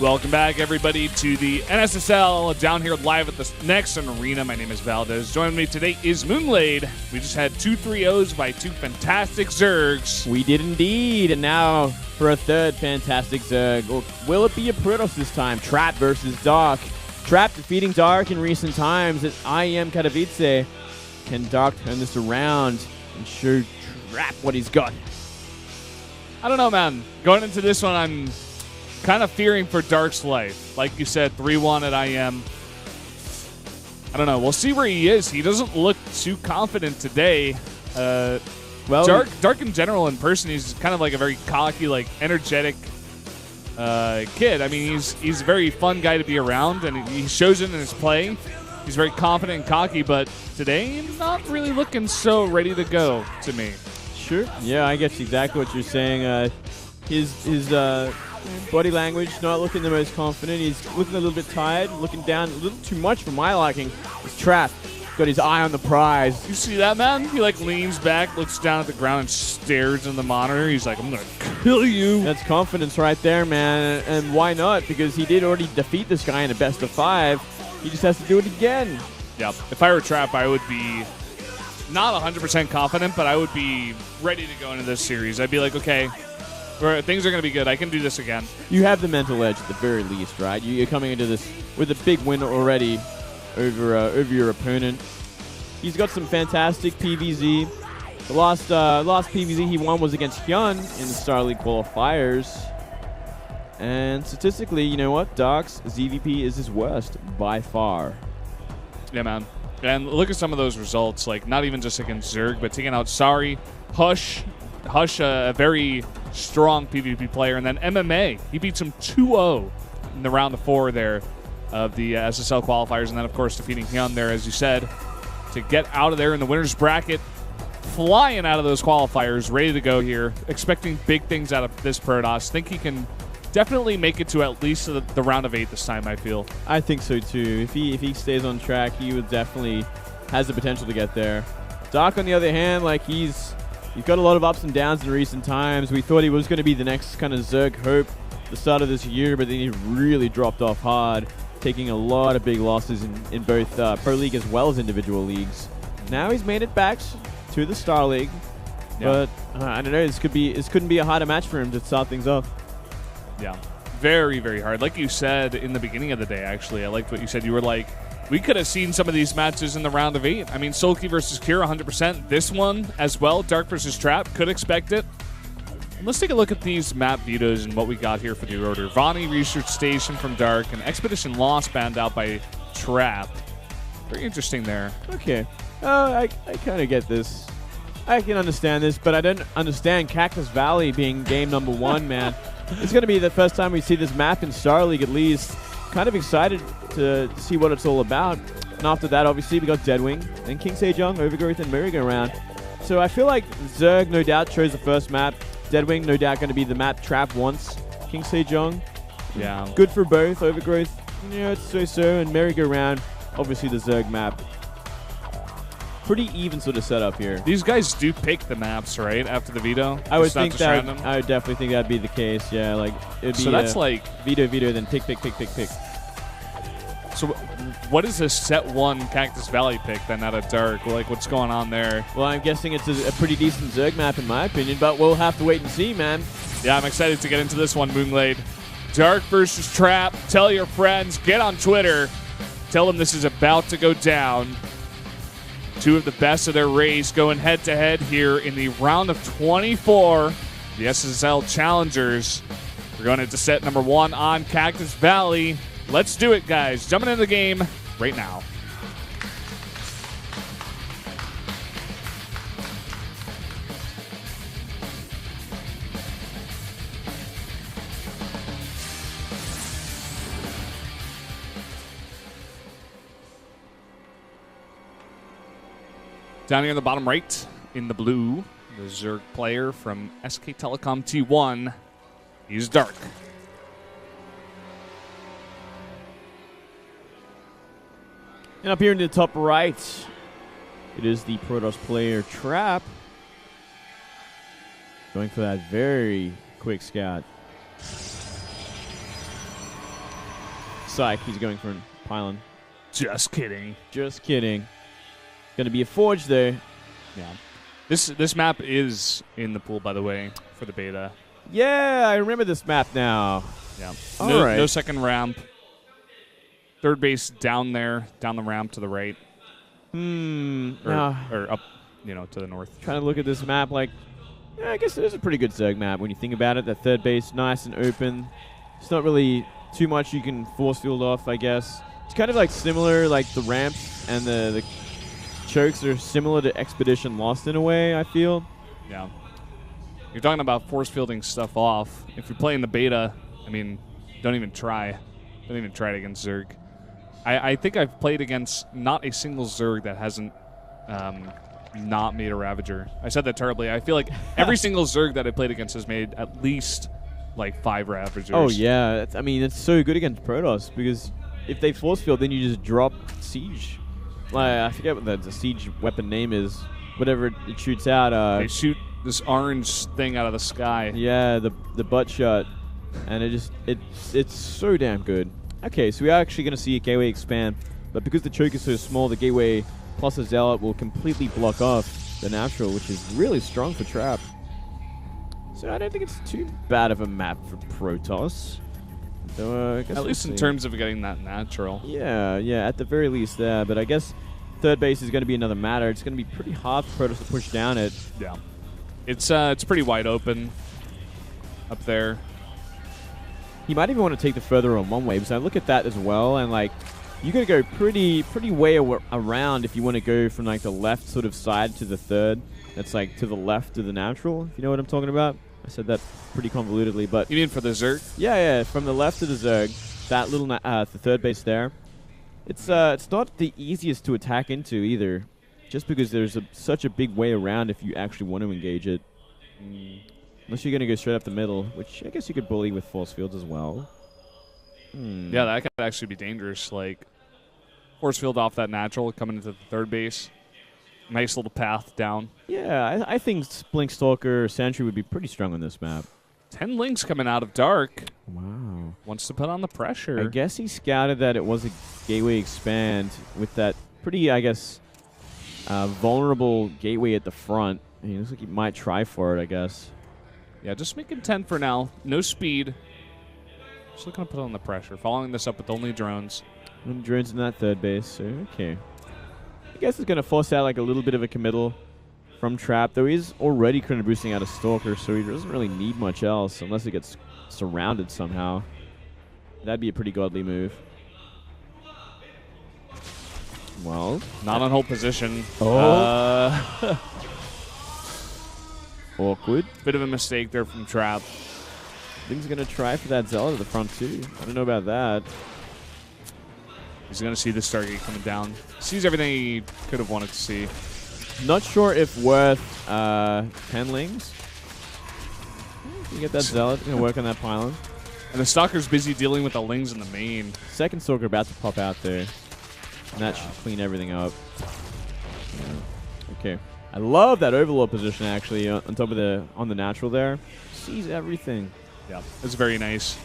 Welcome back, everybody, to the NSSL down here live at the next arena. My name is Valdez. Joining me today is Moonglade. We just had 2 3-0s by 2 fantastic Zergs. We did indeed, and now for a third fantastic Zerg. Will it be a Protoss this time? Trap versus Dark. Trap defeating Dark in recent times at IEM Katowice. Can Dark turn this around and show Trap what he's got? I don't know, man. Going into this one, I'm kind of fearing for Dark's life. Like you said, 3-1 at IM. I don't know. We'll see where he is. He doesn't look too confident today. Well, Dark in general, in person, he's kind of like a very cocky, like energetic kid. I mean, he's a very fun guy to be around, and he shows it in his play. He's very confident and cocky, but today, he's not really looking so ready to go to me. Sure. Yeah, I guess exactly what you're saying. His body language not looking the most confident. He's looking a little bit tired, looking down a little too much for my liking. He's trapped. Got his eye on the prize. You see that, man? He like leans back, looks down at the ground, and stares in the monitor. He's like, I'm going to kill you. That's confidence right there, man. And why not? Because he did already defeat this guy in a best of 5. He just has to do it again. Yep. If I were Trap, I would be not 100% confident, but I would be ready to go into this series. I'd be like, okay, things are going to be good. I can do this again. You have the mental edge at the very least, right? You're coming into this with a big win already over your opponent. He's got some fantastic PvZ. The last PvZ he won was against Hyun in the Star League qualifiers. And statistically, you know what? Dark's ZVP is his worst by far. Yeah, man. And look at some of those results. Like, not even just against Zerg, but taking out Sari, Hush, a very strong PvP player, and then MMA. He beats him 2-0 in the round of 4 there of the SSL qualifiers, and then, of course, defeating Hyun there, as you said, to get out of there in the winner's bracket, flying out of those qualifiers, ready to go here, expecting big things out of this Protoss. Think he can definitely make it to at least the round of 8 this time, I feel. I think so, too. If he stays on track, he would definitely has the potential to get there. Dark, on the other hand, like he's got a lot of ups and downs in recent times. We thought he was going to be the next kind of Zerg hope at the start of this year, but then he really dropped off hard, taking a lot of big losses in both Pro League as well as individual leagues. Now he's made it back to the Star League, but I don't know. This couldn't be a harder match for him to start things off. Yeah, very, very hard. Like you said in the beginning of the day, actually, I liked what you said. You were like, we could have seen some of these matches in the round of 8. I mean, Sulky versus Kira, 100%. This one as well, Dark versus Trap, could expect it. And let's take a look at these map vetoes and what we got here for the order. Vani Research Station from Dark, and Expedition Lost banned out by Trap. Very interesting there. Okay. I kind of get this. I can understand this, but I don't understand Cactus Valley being game number 1, man. It's going to be the first time we see this map in Star League, at least. Kind of excited to see what it's all about. And after that, obviously, we got Deadwing, then King Sejong, Overgrowth, and Merry-Go-Round. So I feel like Zerg, no doubt, chose the first map. Deadwing, no doubt, going to be the map Trap wants. King Sejong, yeah, good for both. Overgrowth, it's so-so. And Merry-Go-Round, obviously the Zerg map. Pretty even sort of setup here. These guys do pick the maps, right, after the veto? I would think that. I would definitely think that'd be the case. Yeah, like it'd be. So that's like veto, then pick. So what is a set 1 Cactus Valley pick then out of Dark? Like, what's going on there? Well, I'm guessing it's a pretty decent Zerg map in my opinion, but we'll have to wait and see, man. Yeah, I'm excited to get into this one, Moonglade. Dark versus Trap. Tell your friends. Get on Twitter. Tell them this is about to go down. 2 of the best of their race going head-to-head here in the round of 24. The SSL Challengers. We're going into set number 1 on Cactus Valley. Let's do it, guys. Jumping into the game right now. Down here in the bottom right, in the blue, the Zerg player from SK Telecom T1, he's Dark. And up here in the top right, it is the Protoss player Trap. Going for that very quick scout. Psych, he's going for a pylon. Just kidding. Just kidding. Going to be a forge there. Yeah. This map is in the pool, by the way, for the beta. Yeah, I remember this map now. Yeah. All right. No second ramp. Third base down there, down the ramp to the right. Or up, to the north. Trying to look at this map like, yeah, I guess it is a pretty good Zerg map when you think about it. That third base, nice and open. It's not really too much you can force field off, I guess. It's kind of like similar, like the ramps and the chokes are similar to Expedition Lost in a way, I feel. Yeah. You're talking about force fielding stuff off. If you're playing the beta, I mean, don't even try. Don't even try it against Zerg. I think I've played against not a single Zerg that hasn't not made a Ravager. I said that terribly. I feel like every single Zerg that I played against has made at least like 5 Ravagers. Oh, yeah. I mean, it's so good against Protoss because if they force field, then you just drop Siege. Like, I forget what the Siege weapon name is. Whatever it shoots out. They shoot this orange thing out of the sky. Yeah, the butt shot. And it's so damn good. Okay, so we are actually going to see a gateway expand. But because the choke is so small, the gateway plus a zealot will completely block off the natural, which is really strong for trap. So I don't think it's too bad of a map for Protoss. So, I guess at least in terms of getting that natural. Yeah, at the very least there. But I guess third base is going to be another matter. It's going to be pretty hard for Protoss to push down it. Yeah. It's pretty wide open up there. He might even want to take the further on one way, because I look at that as well, and like you got to go pretty way around if you want to go from like the left sort of side to the third. That's like to the left of the natural, if you know what I'm talking about. I said that pretty convolutedly, but you mean for the Zerg? Yeah, from the left to the Zerg, that little the third base there. It's not the easiest to attack into either, just because there's such a big way around if you actually want to engage it. Unless you're going to go straight up the middle, which I guess you could bully with force fields as well. Yeah, that could actually be dangerous. Like, force field off that natural, coming into the third base. Nice little path down. Yeah, I think Blink Stalker Sentry would be pretty strong on this map. 10 links coming out of Dark. Wow. Wants to put on the pressure. I guess he scouted that it was a gateway expand with that pretty, I guess, vulnerable gateway at the front. And he looks like he might try for it, I guess. Yeah, just making 10 for now. No speed. Just looking to put on the pressure. Following this up with only drones. And drones in that third base, so okay. I guess it's going to force out like a little bit of a committal from Trap, though he's already kind of boosting out a Stalker, so he doesn't really need much else unless he gets surrounded somehow. That'd be a pretty godly move. Well, not on hold position. Oh. Awkward. Bit of a mistake there from Trap. Things going to try for that Zealot at the front, too. I don't know about that. He's going to see the Stargate coming down. Sees everything he could have wanted to see. Not sure if worth 10 lings. You get that Zealot. Going to work on that pylon. And the Stalker's busy dealing with the lings in the main. Second Stalker about to pop out there. And that should clean everything up. Yeah. Okay. I love that Overlord position, actually, on top of on the natural there. Sees everything. Yeah, it's very nice.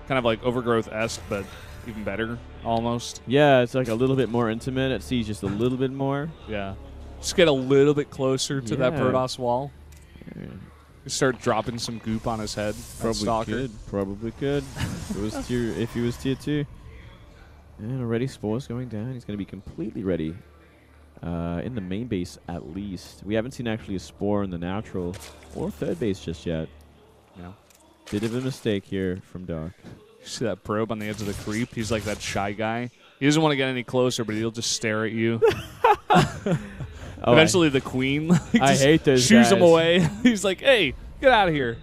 Kind of like Overgrowth-esque, but even better, almost. Yeah, it's like a little bit more intimate. It sees just a little bit more. Yeah. Just get a little bit closer to that Protoss wall. Yeah. Start dropping some goop on his head. Probably could. If he was tier 2. And already Spore's going down. He's going to be completely ready. In the main base, at least. We haven't seen actually a Spore in the natural or third base just yet. Yeah. Bit of a mistake here from Dark. You see that probe on the edge of the creep? He's like that shy guy. He doesn't want to get any closer, but he'll just stare at you. Eventually, the queen I hate those shoos guys. him away. He's like, "Hey, get out of here!"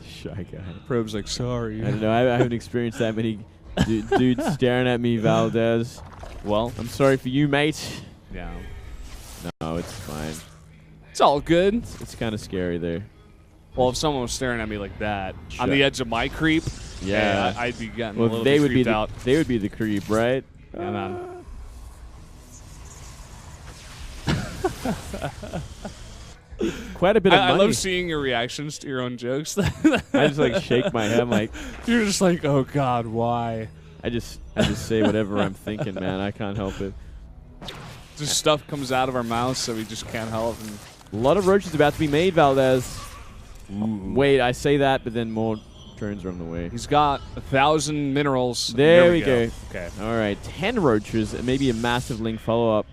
Shy guy. Probe's like, "Sorry." I don't know. I haven't experienced that many dudes staring at me, Valdez. Well, I'm sorry for you, mate. Yeah. No, it's fine. It's all good. It's kind of scary there. Well, if someone was staring at me like that on the edge of my creep, yeah, I'd be getting a well, little they bit would be creeped out. They would be the creep, right? Yeah, man. quite a bit of money. I love seeing your reactions to your own jokes. I just like shake my head. I'm like, you're just like, oh God, why? I just say whatever I'm thinking, man. I can't help it. Just stuff comes out of our mouths, so we just can't help. And a lot of roaches about to be made, Valdez. Wait, I say that, but then more turns are on the way. He's got 1,000 minerals. There we go. Okay. All right, 10 roaches and maybe a massive link follow-up.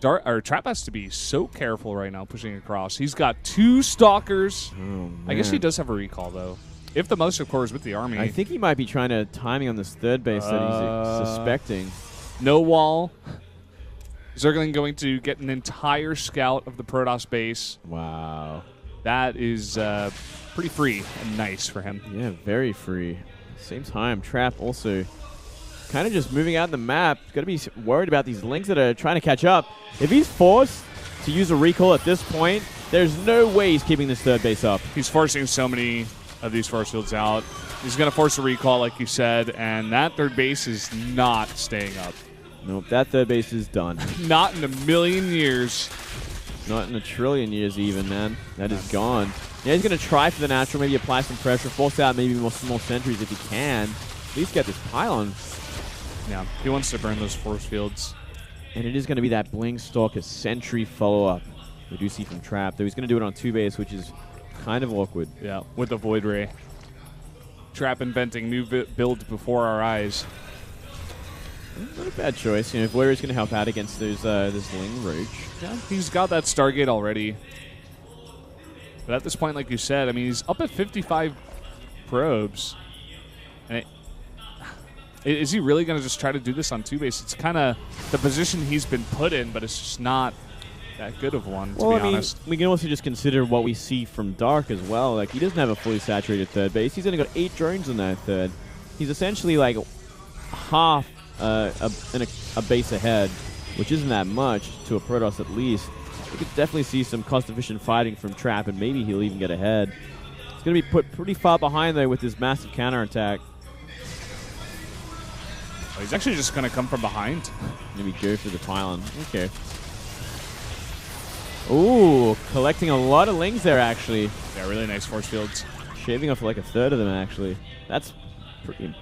Trap has to be so careful right now pushing across. He's got 2 stalkers. Oh, I guess he does have a recall, though. If the most, of course, with the army. I think he might be trying to timing on this third base that he's suspecting. No wall. Zergling going to get an entire scout of the Protoss base. Wow. That is pretty free and nice for him. Yeah, very free. Same time, Trap also kind of just moving out the map. Got to be worried about these links that are trying to catch up. If he's forced to use a recall at this point, there's no way he's keeping this third base up. He's forcing so many of these force fields out. He's going to force a recall, like you said, and that third base is not staying up. Nope, that third base is done. Not in a million years. Not in a trillion years even, man. That is gone. Yeah, he's going to try for the natural, maybe apply some pressure, force out maybe more small sentries if he can. At least get this pylon. Yeah, he wants to burn those force fields. And it is going to be that Bling Stalker sentry follow-up. We do see from Trap, though he's going to do it on 2 base, which is kind of awkward. Yeah, with the Void Ray. Trap inventing new builds before our eyes. Not a bad choice. You know, if Void Ray's going to help out against those, this Ling Roach. Yeah, he's got that Stargate already. But at this point, like you said, I mean, he's up at 55 probes. And is he really going to just try to do this on 2 base? It's kind of the position he's been put in, but it's just not that good of one, to be honest. We can also just consider what we see from Dark as well. Like, he doesn't have a fully saturated third base. He's only got 8 drones in that third. He's essentially like half a base ahead, which isn't that much to a Protoss at least. We could definitely see some cost-efficient fighting from Trap, and maybe he'll even get ahead. He's going to be put pretty far behind, though, with his massive counterattack. Oh, he's actually just going to come from behind. Maybe go for the pylon. Okay. Ooh, collecting a lot of lings there, actually. Yeah, really nice force fields. Shaving off like a third of them, actually. That's pretty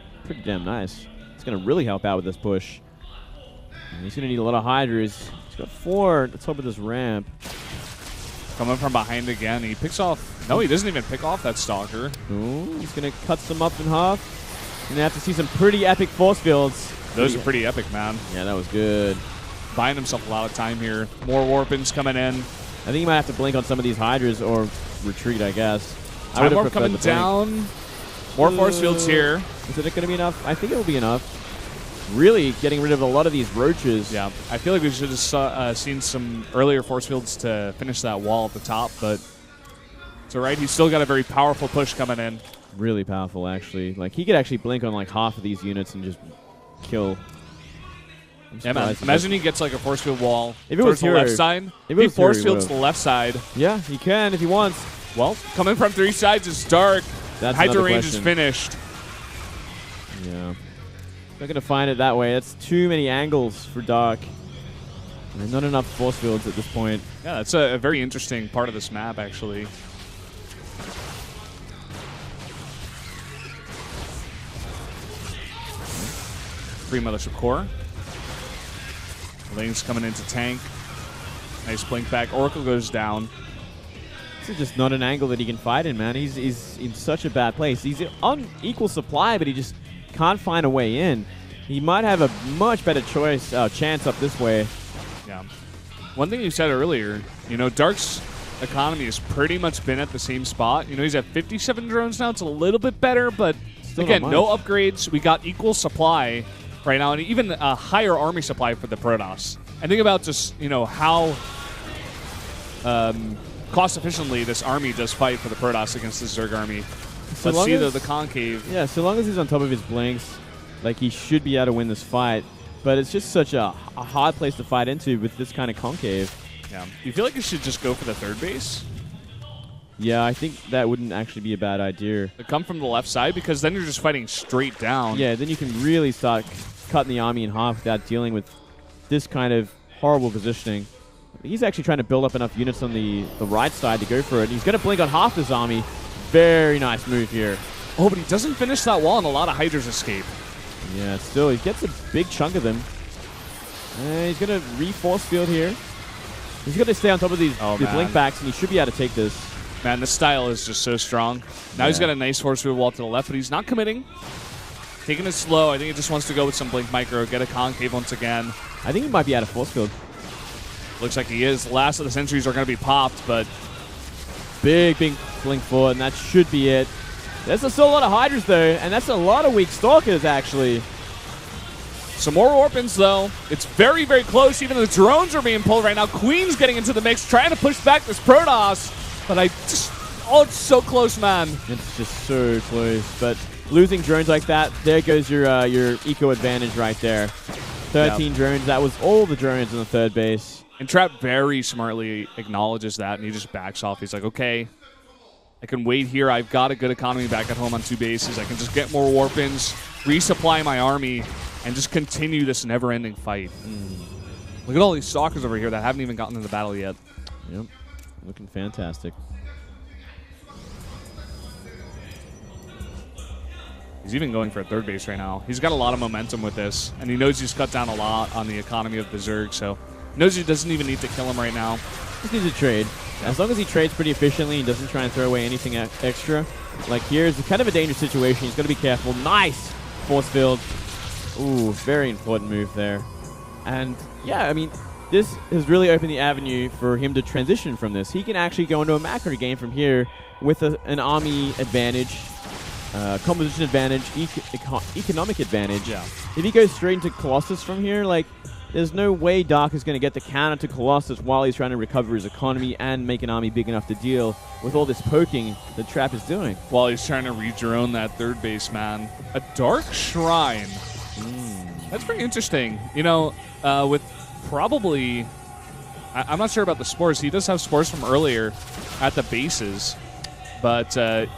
damn nice. It's going to really help out with this push. And he's going to need a lot of Hydras. He's got 4 at the top of this ramp. Coming from behind again. He picks off... No, he doesn't even pick off that Stalker. Ooh, he's going to cut some up in half. Going to have to see some pretty epic force fields. Those are pretty epic, man. Yeah, that was good. Buying himself a lot of time here. More Warpins coming in. I think he might have to blink on some of these Hydras or retreat, I guess. Time Warp coming down. More force fields here. Is it going to be enough? I think it will be enough. Really getting rid of a lot of these roaches. Yeah, I feel like we should have seen some earlier force fields to finish that wall at the top, but it's all right. He's still got a very powerful push coming in. Really powerful, actually. Like, he could actually blink on like half of these units and just kill. Yeah, man. Imagine he gets like a force field wall if it was the left side. If he force fields to the left side. Yeah, he can if he wants. Well, coming from 3 sides is Dark. That's Hydra range is finished. Yeah. Not going to find it that way. That's too many angles for Dark. And not enough force fields at this point. Yeah, that's a very interesting part of this map, actually. Free Mothership Core. Lane's coming into tank. Nice blink back. Oracle goes down. This is just not an angle that he can fight in, man. He's in such a bad place. He's on equal supply, but he just can't find a way in. He might have a much better chance up this way. Yeah. One thing you said earlier, you know, Dark's economy has pretty much been at the same spot. You know, he's at 57 drones now. It's a little bit better, but still again, no upgrades. We got equal supply right now, and even a higher army supply for the Protoss. And think about just, you know, how cost efficiently this army does fight for the Protoss against the Zerg army. So let's see the concave. Yeah, so long as he's on top of his blinks, like, he should be able to win this fight. But it's just such a hard place to fight into with this kind of concave. Yeah. You feel like you should just go for the third base? Yeah, I think that wouldn't actually be a bad idea. To come from the left side, because then you're just fighting straight down. Yeah, then you can really start cutting the army in half without dealing with this kind of horrible positioning. He's actually trying to build up enough units on the right side to go for it. He's going to blink on half his army. Very nice move here. Oh, but he doesn't finish that wall, and a lot of Hydras escape. Yeah, still, he gets a big chunk of them. He's going to re-force field here. He's going to stay on top of these blink backs, and he should be able to take this. Man, this style is just so strong. Now he's got a nice force field wall to the left, but he's not committing. Taking it slow. I think he just wants to go with some blink micro, get a concave once again. I think he might be out of force field. Looks like he is. Last of the sentries are going to be popped, but... Big blink forward, and that should be it. There's still a lot of Hydras, though, and that's a lot of weak Stalkers, actually. Some more Orphans, though. It's very, very close. Even the drones are being pulled right now. Queen's getting into the mix, trying to push back this Protoss. But oh, it's so close, man. It's just so close. But losing drones like that, there goes your eco advantage right there. 13 drones. That was all the drones in the third base. And Trap very smartly acknowledges that, and he just backs off. He's like, okay, I can wait here. I've got a good economy back at home on 2 bases. I can just get more Warpins, resupply my army, and just continue this never-ending fight. Look at all these Stalkers over here that haven't even gotten into the battle yet. Yep, looking fantastic. He's even going for a third base right now. He's got a lot of momentum with this, and he knows he's cut down a lot on the economy of the Zerg, so he knows he doesn't even need to kill him right now. Just needs to trade. As long as he trades pretty efficiently and doesn't try and throw away anything extra. Like here's kind of a dangerous situation. He's got to be careful. Nice force field. Ooh, very important move there. And yeah, I mean, this has really opened the avenue for him to transition from this. He can actually go into a macro game from here with an army advantage, composition advantage, economic advantage. Yeah. If he goes straight into Colossus from here, like, there's no way Dark is going to get the counter to Colossus while he's trying to recover his economy and make an army big enough to deal with all this poking that Trap is doing. While he's trying to re-drone that third base, man. A Dark Shrine. That's pretty interesting. You know, with probably... I'm not sure about the spores. He does have spores from earlier at the bases. But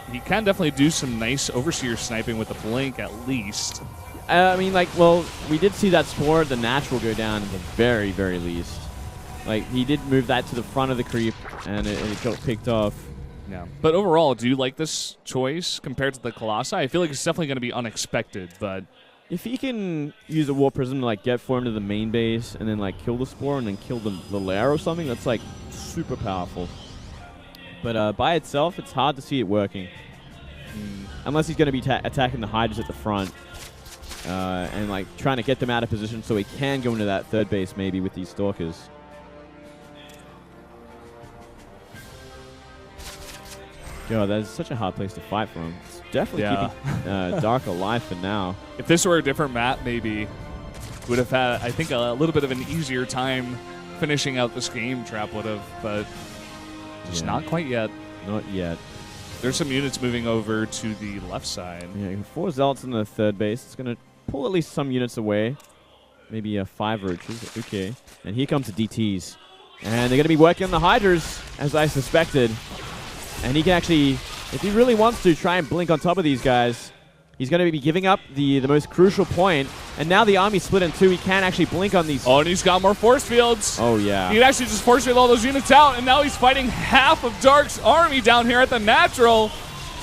he can definitely do some nice Overseer sniping with the Blink, at least. I mean, like, well, we did see that spore, the natural, go down at the very, very least. Like, he did move that to the front of the creep, and it got picked off. Yeah. But overall, do you like this choice compared to the Colossi? I feel like it's definitely going to be unexpected, but... If he can use a War Prism to, like, get for him to the main base, and then, like, kill the spore, and then kill the lair or something, that's, like, super powerful. But by itself, it's hard to see it working. Unless he's going to be attacking the Hydras at the front. And like trying to get them out of position so he can go into that third base maybe with these Stalkers. God, that is such a hard place to fight from. It's definitely keeping Dark alive for now. If this were a different map, maybe would have had, I think, a little bit of an easier time finishing out this game. Trap would have, but just not quite yet. Not yet. There's some units moving over to the left side. Yeah, 4 Zealots in the third base. It's going to pull at least some units away. Maybe 5 Roaches. Okay. And here comes the DTs. And they're going to be working on the Hydras, as I suspected. And he can actually, if he really wants to, try and blink on top of these guys. He's going to be giving up the most crucial point. And now the army's split in 2. He can actually blink on these. Oh, and he's got more force fields. Oh, yeah. He can actually just force field all those units out. And now he's fighting half of Dark's army down here at the natural.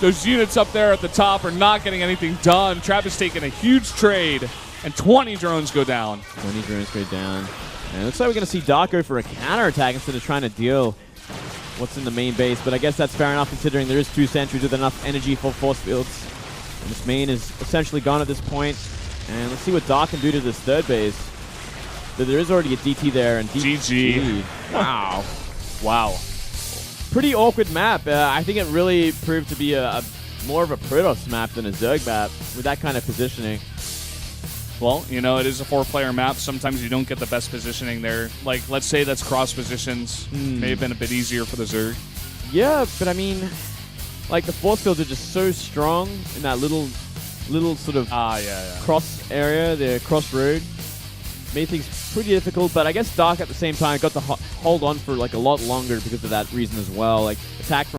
Those units up there at the top are not getting anything done. Trap is taking a huge trade. And 20 drones go down. 20 drones go down. And it looks like we're going to see Dark go for a counterattack instead of trying to deal what's in the main base. But I guess that's fair enough considering there is 2 sentries with enough energy for force fields. And this main is essentially gone at this point. And let's see what Dark can do to this third base. But there is already a DT there. And GG. Wow. Wow. Pretty awkward map. I think it really proved to be a more of a Protoss map than a Zerg map with that kind of positioning. Well, you know, it is a 4-player map. Sometimes you don't get the best positioning there. Like, let's say that's cross positions. May have been a bit easier for the Zerg. Yeah, but I mean, like the force fields are just so strong in that little sort of cross area, the crossroad. Made things pretty difficult, but I guess Dark at the same time got to hold on for like a lot longer because of that reason as well. Like attack from